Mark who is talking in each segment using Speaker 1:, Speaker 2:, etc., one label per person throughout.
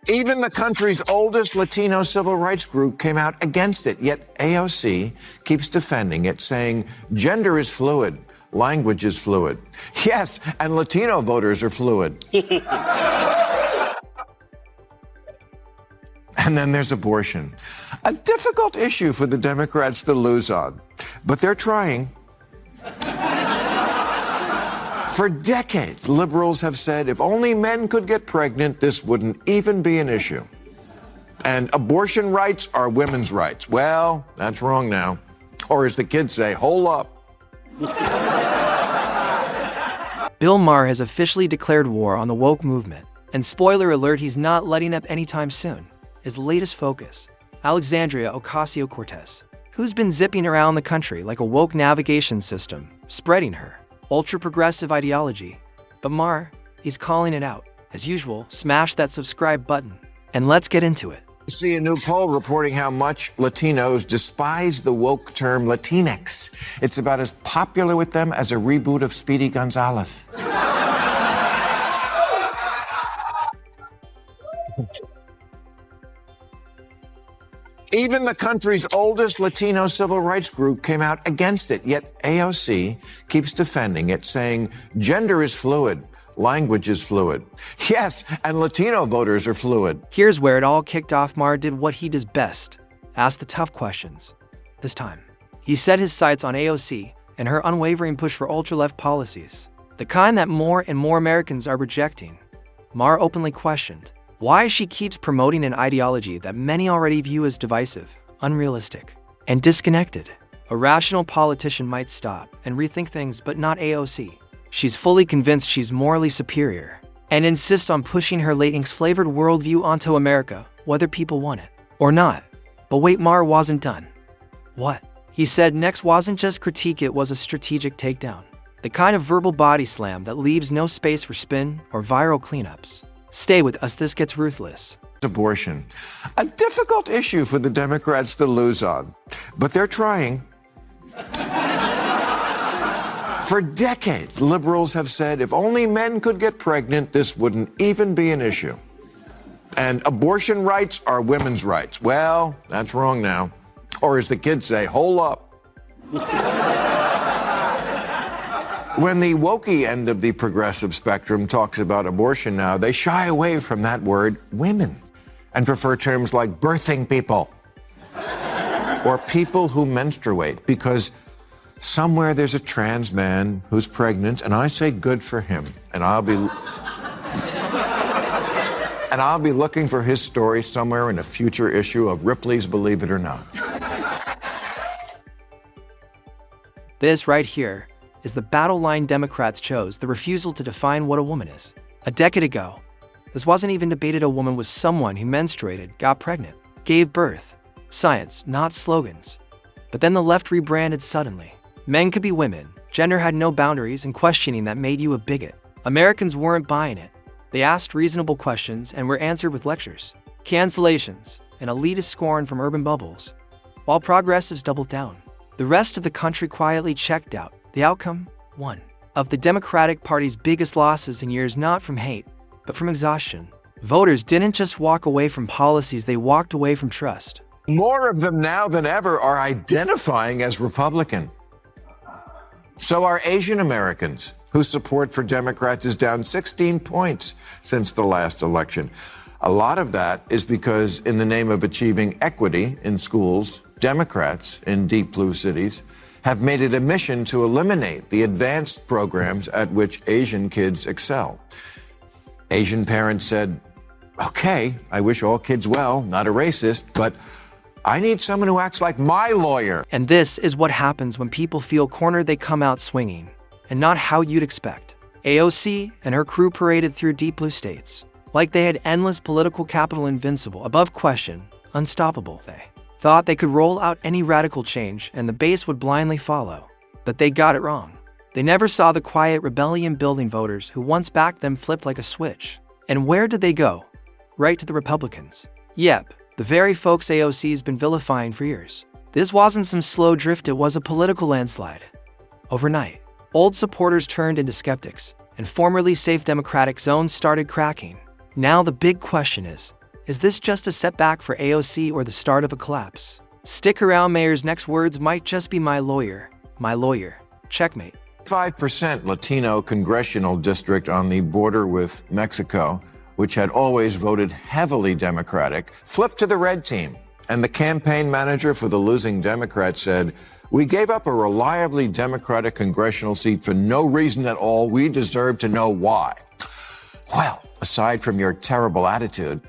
Speaker 1: Even the country's oldest Latino civil rights group came out against it, yet AOC keeps defending it, saying gender is fluid, language is fluid. Yes, and Latino voters are fluid. And then there's abortion, a difficult issue for the Democrats to lose on, but they're trying. For decades, liberals have said if only men could get pregnant, this wouldn't even be an issue. And abortion rights are women's rights. Well, that's wrong now. Or as the kids say, hold up.
Speaker 2: Bill Maher has officially declared war on the woke movement. And spoiler alert, he's not letting up anytime soon. His latest focus, Alexandria Ocasio-Cortez, who's been zipping around the country like a woke navigation system, spreading her ultra-progressive ideology. But Maher, he's calling it out. As usual, smash that subscribe button, and let's get into it.
Speaker 1: See a new poll reporting how much Latinos despise the woke term Latinx. It's about as popular with them as a reboot of Speedy Gonzales. Even the country's oldest Latino civil rights group came out against it, yet AOC keeps defending it, saying gender is fluid, language is fluid. Yes, and Latino voters are fluid.
Speaker 2: Here's where it all kicked off. Maher did what he does best, ask the tough questions. This time, he set his sights on AOC and her unwavering push for ultra-left policies, the kind that more and more Americans are rejecting. Maher openly questioned why she keeps promoting an ideology that many already view as divisive, unrealistic, and disconnected. A rational politician might stop and rethink things, but not AOC. She's fully convinced she's morally superior and insists on pushing her Latinx-flavored worldview onto America, whether people want it or not. But wait, Maher wasn't done. What he said next wasn't just critique, it was a strategic takedown. The kind of verbal body slam that leaves no space for spin or viral cleanups. Stay with us, this gets ruthless.
Speaker 1: Abortion, a difficult issue for the Democrats to lose on, but they're trying. For decades, liberals have said if only men could get pregnant, this wouldn't even be an issue. And abortion rights are women's rights. Well, that's wrong now. Or as the kids say, hold up. When the wokey end of the progressive spectrum talks about abortion now, they shy away from that word, women, and prefer terms like birthing people or people who menstruate, because somewhere there's a trans man who's pregnant, and I say good for him, and I'll be looking for his story somewhere in a future issue of Ripley's Believe It or Not.
Speaker 2: This right here is the battle line Democrats chose, the refusal to define what a woman is. A decade ago, this wasn't even debated. A woman was someone who menstruated, got pregnant, gave birth. Science, not slogans. But then the left rebranded suddenly. Men could be women, gender had no boundaries, and questioning that made you a bigot. Americans weren't buying it. They asked reasonable questions and were answered with lectures, cancellations, and elitist scorn from urban bubbles, while progressives doubled down. The rest of the country quietly checked out. The outcome? One of the Democratic Party's biggest losses in years, not from hate, but from exhaustion. Voters didn't just walk away from policies, they walked away from trust.
Speaker 1: More of them now than ever are identifying as Republican. So are Asian Americans, whose support for Democrats is down 16 points since the last election. A lot of that is because, in the name of achieving equity in schools, Democrats in deep blue cities have made it a mission to eliminate the advanced programs at which Asian kids excel. Asian parents said, okay, I wish all kids well, not a racist, but I need someone who acts like my lawyer.
Speaker 2: And this is what happens when people feel cornered. They come out swinging, and not how you'd expect. AOC and her crew paraded through deep blue states like they had endless political capital, invincible, above question, unstoppable. They thought they could roll out any radical change and the base would blindly follow. But they got it wrong. They never saw the quiet rebellion building voters who once backed them flipped like a switch. And where did they go? Right to the Republicans. Yep, the very folks AOC's been vilifying for years. This wasn't some slow drift, it was a political landslide. Overnight, old supporters turned into skeptics, and formerly safe Democratic zones started cracking. Now the big question is Is this just a setback for AOC or the start of a collapse? Stick around, Maher's next words might just be my lawyer, checkmate.
Speaker 1: 5% Latino congressional district on the border with Mexico, which had always voted heavily Democratic, flipped to the red team. And the campaign manager for the losing Democrat said, "We gave up a reliably Democratic congressional seat for no reason at all. We deserve to know why." Well, aside from your terrible attitude,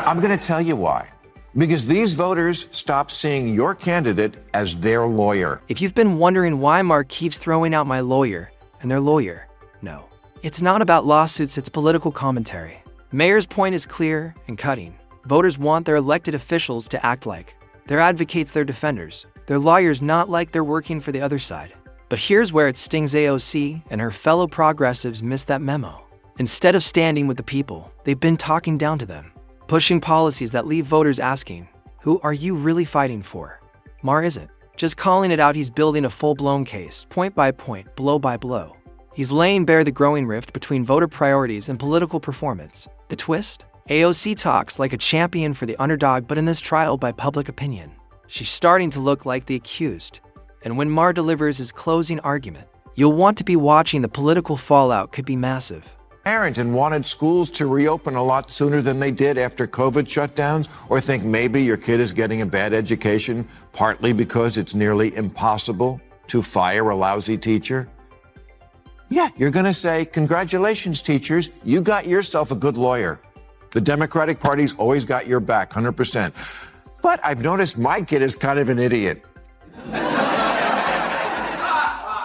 Speaker 1: I'm going to tell you why. Because these voters stopped seeing your candidate as their lawyer.
Speaker 2: If you've been wondering why Maher keeps throwing out my lawyer and their lawyer, no. It's not about lawsuits, it's political commentary. Maher's point is clear and cutting. Voters want their elected officials to act like their advocates, their defenders, their lawyers, not like they're working for the other side. But here's where it stings. AOC and her fellow progressives missed that memo. Instead of standing with the people, they've been talking down to them, pushing policies that leave voters asking, who are you really fighting for? Maher isn't just calling it out, he's building a full-blown case, point by point, blow by blow. He's laying bare the growing rift between voter priorities and political performance. The twist? AOC talks like a champion for the underdog, but in this trial by public opinion, she's starting to look like the accused. And when Maher delivers his closing argument, you'll want to be watching. The political fallout could be massive.
Speaker 1: And wanted schools to reopen a lot sooner than they did after COVID shutdowns, or think maybe your kid is getting a bad education partly because it's nearly impossible to fire a lousy teacher. Yeah, you're going to say, congratulations, teachers, you got yourself a good lawyer. The Democratic Party's always got your back, 100%. But I've noticed my kid is kind of an idiot.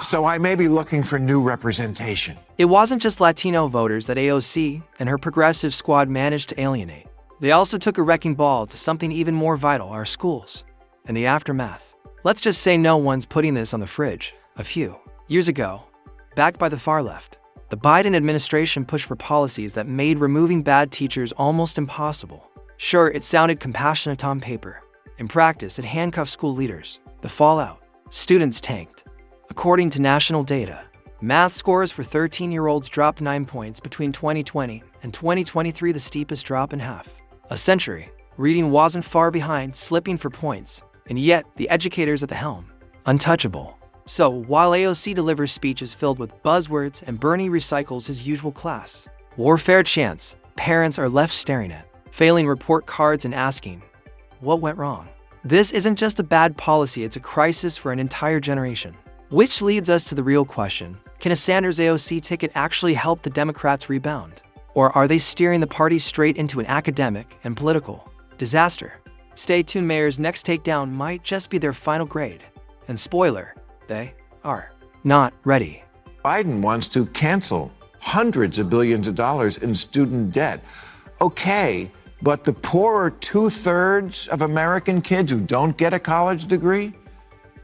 Speaker 1: So I may be looking for new representation.
Speaker 2: It wasn't just Latino voters that AOC and her progressive squad managed to alienate. They also took a wrecking ball to something even more vital, our schools, and the aftermath. Let's just say no one's putting this on the fridge. A few years ago, backed by the far left, the Biden administration pushed for policies that made removing bad teachers almost impossible. Sure, it sounded compassionate on paper. In practice, it handcuffed school leaders. The fallout: students tanked. According to national data, math scores for 13-year-olds dropped 9 points between 2020 and 2023, the steepest drop in half a century. Reading wasn't far behind, slipping for points, and yet the educators at the helm, untouchable. So while AOC delivers speeches filled with buzzwords and Bernie recycles his usual class warfare chants, parents are left staring at failing report cards and asking, what went wrong? This isn't just a bad policy, it's a crisis for an entire generation. Which leads us to the real question: can a Sanders AOC ticket actually help the Democrats rebound? Or are they steering the party straight into an academic and political disaster? Stay tuned, Maher's next takedown might just be their final grade. And spoiler, they are not ready.
Speaker 1: Biden wants to cancel hundreds of billions of dollars in student debt. Okay, but the poorer 2/3 of American kids who don't get a college degree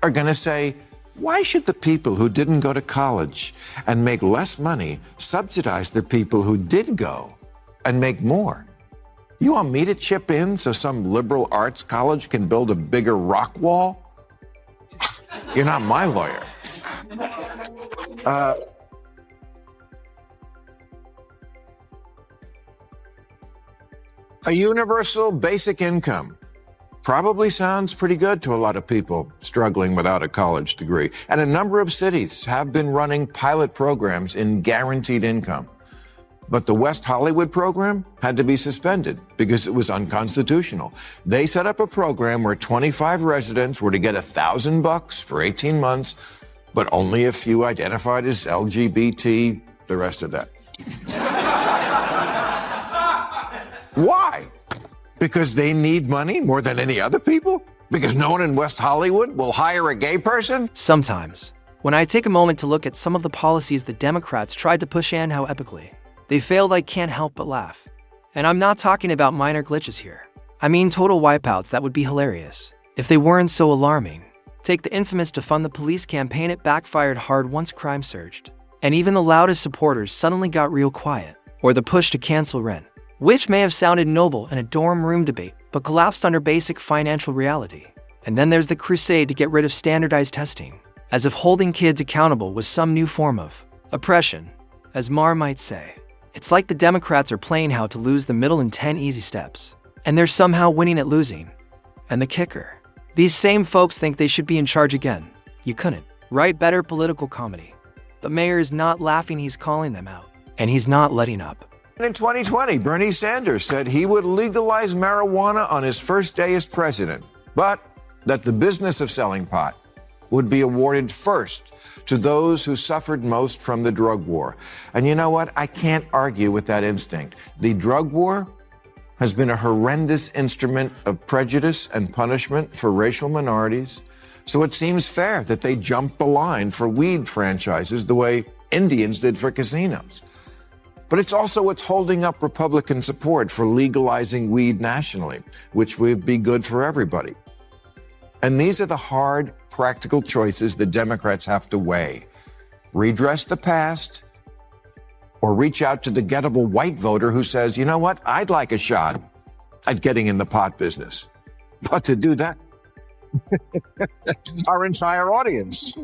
Speaker 1: are going to say, why should the people who didn't go to college and make less money subsidize the people who did go and make more? You want me to chip in so some liberal arts college can build a bigger rock wall? You're not my lawyer. A universal basic income probably sounds pretty good to a lot of people struggling without a college degree. And a number of cities have been running pilot programs in guaranteed income. But the West Hollywood program had to be suspended because it was unconstitutional. They set up a program where 25 residents were to get $1,000 for 18 months, but only a few identified as LGBT, the rest of that. Why? Because they need money more than any other people? Because no one in West Hollywood will hire a gay person?
Speaker 2: Sometimes, when I take a moment to look at some of the policies the Democrats tried to push and how epically they failed, I can't help but laugh. And I'm not talking about minor glitches here. I mean total wipeouts that would be hilarious if they weren't so alarming. Take the infamous Defund the Police campaign. It backfired hard once crime surged, and even the loudest supporters suddenly got real quiet. Or the push to cancel rent, which may have sounded noble in a dorm room debate, but collapsed under basic financial reality. And then there's the crusade to get rid of standardized testing, as if holding kids accountable was some new form of oppression, as Maher might say. It's like the Democrats are playing how to lose the middle in 10 easy steps, and they're somehow winning at losing. And the kicker, these same folks think they should be in charge again. You couldn't write better political comedy. But Maher is not laughing, he's calling them out. And he's not letting up.
Speaker 1: In 2020, Bernie Sanders said he would legalize marijuana on his first day as president, but that the business of selling pot would be awarded first to those who suffered most from the drug war. And you know what? I can't argue with that instinct. The drug war has been a horrendous instrument of prejudice and punishment for racial minorities. So it seems fair that they jumped the line for weed franchises the way Indians did for casinos. But it's also what's holding up Republican support for legalizing weed nationally, which would be good for everybody. And these are the hard, practical choices the Democrats have to weigh. Redress the past, or reach out to the gettable white voter who says, you know what, I'd like a shot at getting in the pot business. But to do that, our entire audience.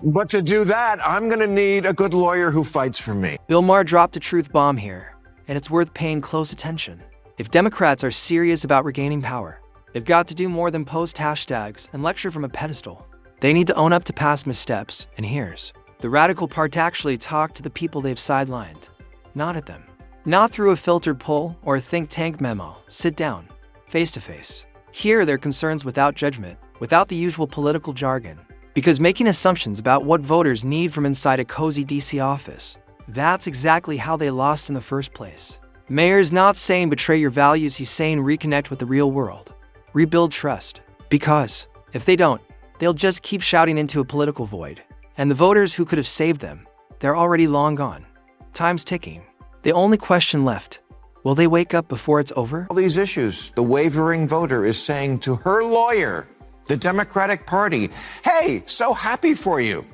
Speaker 1: But to do that, I'm going to need a good lawyer who fights for me.
Speaker 2: Bill Maher dropped a truth bomb here, and it's worth paying close attention. If Democrats are serious about regaining power, they've got to do more than post hashtags and lecture from a pedestal. They need to own up to past missteps, and here's the radical part: to actually talk to the people they've sidelined, not at them. Not through a filtered poll or a think tank memo. Sit down, face to face. Hear their concerns without judgment, without the usual political jargon. Because making assumptions about what voters need from inside a cozy DC office, that's exactly how they lost in the first place. Maher's not saying betray your values, he's saying reconnect with the real world. Rebuild trust. Because if they don't, they'll just keep shouting into a political void. And the voters who could have saved them, they're already long gone. Time's ticking. The only question left, will they wake up before it's over?
Speaker 1: All these issues, the wavering voter is saying to her lawyer, the Democratic Party, hey, so happy for you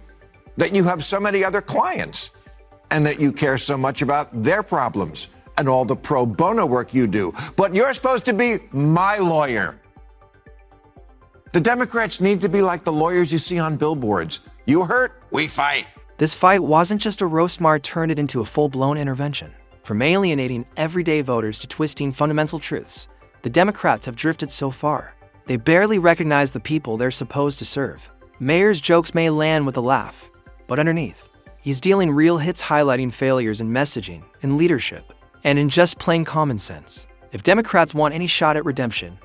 Speaker 1: that you have so many other clients and that you care so much about their problems and all the pro bono work you do. But you're supposed to be my lawyer. The Democrats need to be like the lawyers you see on billboards. You hurt, we fight.
Speaker 2: This fight wasn't just a roast. Maher turned it into a full-blown intervention. From alienating everyday voters to twisting fundamental truths, the Democrats have drifted so far. They barely recognize the people they're supposed to serve. Maher's jokes may land with a laugh, but underneath, he's dealing real hits, highlighting failures in messaging, in leadership, and in just plain common sense. If Democrats want any shot at redemption,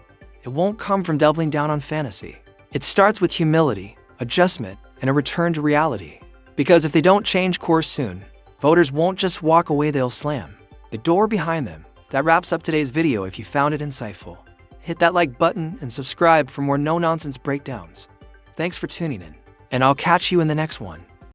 Speaker 2: it won't come from doubling down on fantasy. It starts with humility, adjustment, and a return to reality. Because if they don't change course soon, voters won't just walk away, they'll slam the door behind them. That wraps up today's video. If you found it insightful, hit that like button and subscribe for more no-nonsense breakdowns. Thanks for tuning in, and I'll catch you in the next one.